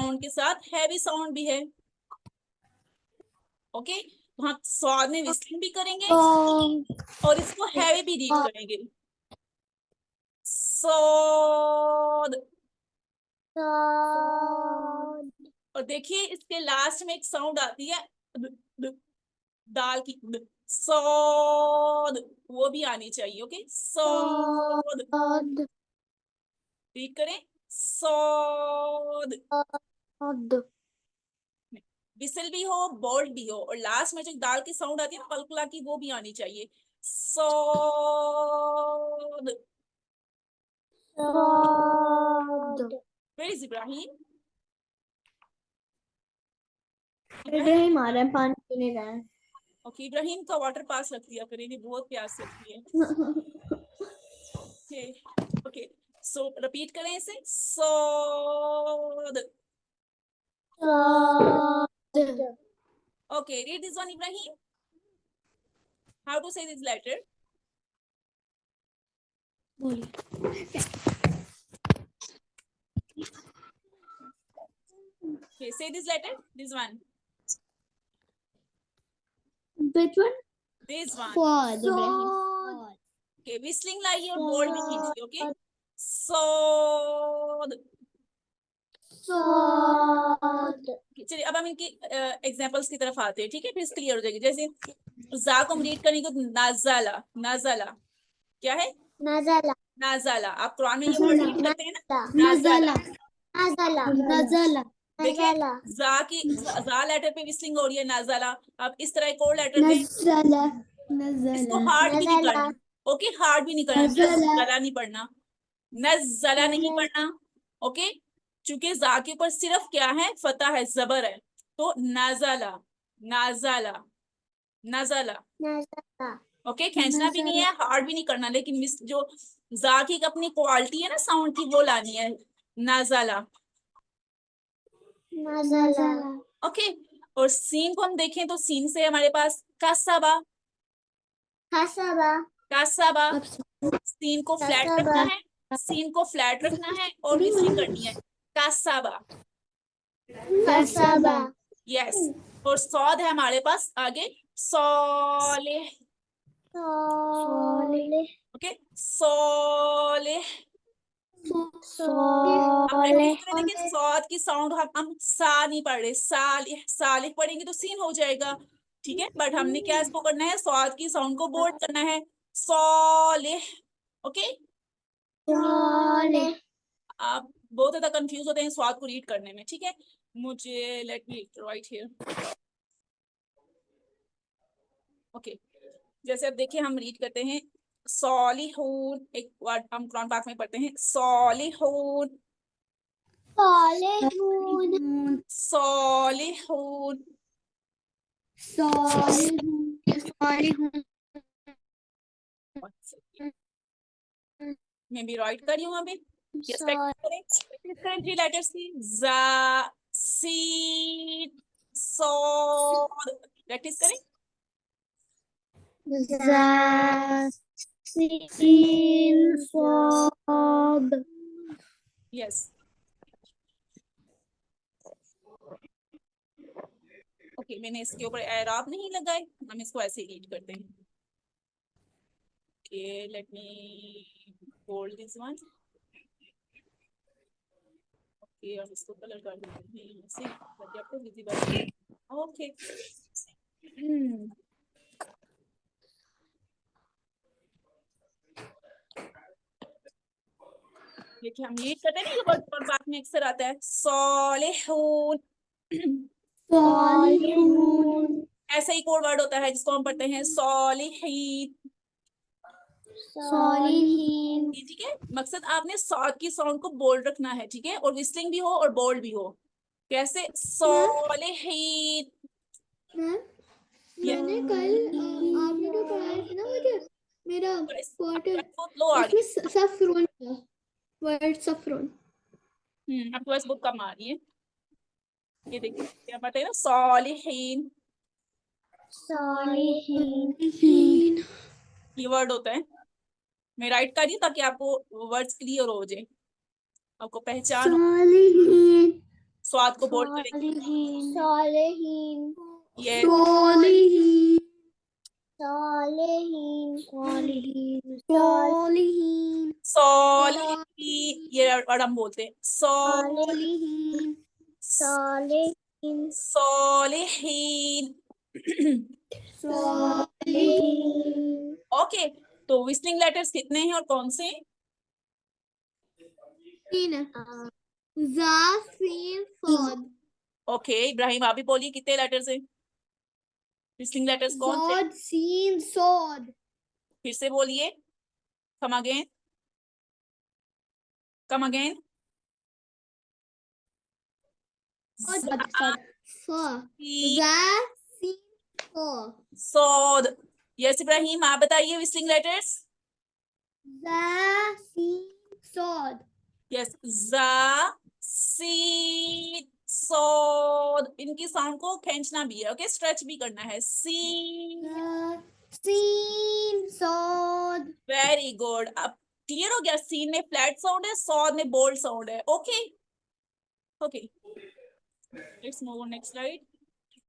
Sound के साथ heavy sound भी है। ओके, तो हम स्वाद में विस्लिंग भी करेंगे और इसको हैवी भी रीड करेंगे। सौद। और देखिए इसके लास्ट में एक साउंड आती है दाल की, सौद, वो भी आनी चाहिए। ओके, सौद रीड करें, सौद। विसल भी हो, बोल्ड भी हो, और लास्ट में जो दाल की साउंड आती है ना कलकला की, वो भी आनी चाहिए। सौद। Where is Ibrahim? इब्राहिम आ रहा है, पानी पीने गया है। ओके, इब्राहिम का वाटर पास रख दिया करें, बहुत प्यास लगती है। ओके, सो रिपीट करें इसे, Saud. Okay, read this one Ibrahim, how to say this letter? Okay, say this letter, this one. Which one? This one. Sword. Okay, whistling लाइए और बोल्ड भी कीजिए। ओके, सौद। चलिए अब हम इनकी एग्जांपल्स की तरफ आते हैं, ठीक है, फिर क्लियर हो जाएगी। जैसे जा को हम रीड करेंगे तो नाजाला, नाजाला क्या है? नज़ला। नाजाला। आप कुरान में ये वर्ड रीड करते हैं ना, नज़ला। नाजाला। नज़ला। देखिए जा लेटर पे विस्लिंग हो रही है, नाजाला। अब इस तरह एक और लेटर पे नज़ला। इसको हार्ड भी नहीं करना। ओके, हार्ड भी नहीं करना, नज़ला नहीं पढ़ना, नज़ला नहीं पढ़ना। ओके, चूंकि जा के ऊपर सिर्फ क्या है, फतह है, जबर है, तो नाजाला, नाजाला, नाजाला। ओके, खींचना भी नहीं है, हार्ड भी नहीं करना, लेकिन जो जा की अपनी क्वालिटी है ना साउंड की, वो लानी है, नाजाला। ओके, और सीन को हम देखें तो सीन से हमारे पास कासाबा, कासाबा। सीन को फ्लैट रखना है, सीन को फ्लैट रखना है और विस्लिंग करनी है, कासाबा। यस, और सौद है हमारे पास आगे, सोले। ओके, सोले। देखिए सौद की साउंड हम सा नहीं पढ़ रहे, सालिह, सालिह पढ़ेंगे तो सीन हो जाएगा, ठीक है, बट हमने क्या इसको करना है, सौद की साउंड को बोल्ड करना है, सोलिह। ओके, आप बहुत ज्यादा कंफ्यूज होते हैं स्वाद को रीड करने में, ठीक है, मुझे let me right here. Okay, जैसे अब देखिए हम रीड करते हैं सॉलिहून, एक वर्ड हम कुरान पाक में पढ़ते हैं, सॉलिहून, सॉलिहून, मैं भी राइट कर रही हूँ अभी। यस, प्रैक्टिस करें 3 लेटर्स की, जा, सीन, सॉद। प्रैक्टिस करें, यस। ओके, मैंने इसके ऊपर एराब नहीं लगाए, हम इसको ऐसे ही रीड करते हैं। Okay, let me hold this one. Okay, और इसको कलर कर देते हैं यहाँ से ताकि आपको विजिबल। ओके, देखिए हम रीड करते हैं ना, ये वर्ड पर बात में अक्सर आता है, सॉलिहून। ऐसा ही कोड वर्ड होता है जिसको हम पढ़ते हैं सॉलिहीन, ठीक है। मकसद आपने सॉद की साउंड को बोल्ड रखना है, ठीक है, और विस्लिंग भी हो और बोल्ड भी हो। कैसे, सॉलिहीन। मैंने कल आपने जो पढ़ाया था ना मुझे, मेरा उसमें सफरोन था, वर्ड सफरोन। आपको बस बुक कम आ रही है। ये देखिए क्या बताइए ना, सॉलिहीन, ये वर्ड होता है। मैं राइट कर रही हूँ ताकि आपको वर्ड्स क्लियर हो जाए, आपको पहचान हो। स्वाद को बोल्ड करेंगे। सालेहीन ये सालेहीन सालेहीन सालेहीन सालेहीन सॉलिहीन, ये वर्ड हम बोलते हैं सालेहीन सालेहीन सॉलिहीन। सालेहीन। ओके, तो विस्लिंग लेटर्स कितने हैं और कौन से? 3 जा सीन सॉद। ओके इब्राहिम, आप भी बोलिए कितने लेटर्स हैं? विस्लिंग लेटर्स कौन से? सॉद सीन सॉद। फिर से बोलिए, कम अगेन, कम अगेन। सॉद। यस इब्राहिम, आप बताइए विस्लिंग लेटर्स। सॉद। यस, जा सीन सॉद। इनकी साउंड को खींचना भी है, ओके, स्ट्रेच भी करना है। सीन सॉद। Very good. अब क्लियर हो गया, सीन में फ्लैट साउंड है, सॉद में बोल्ड साउंड है। Okay okay, let's move on next slide.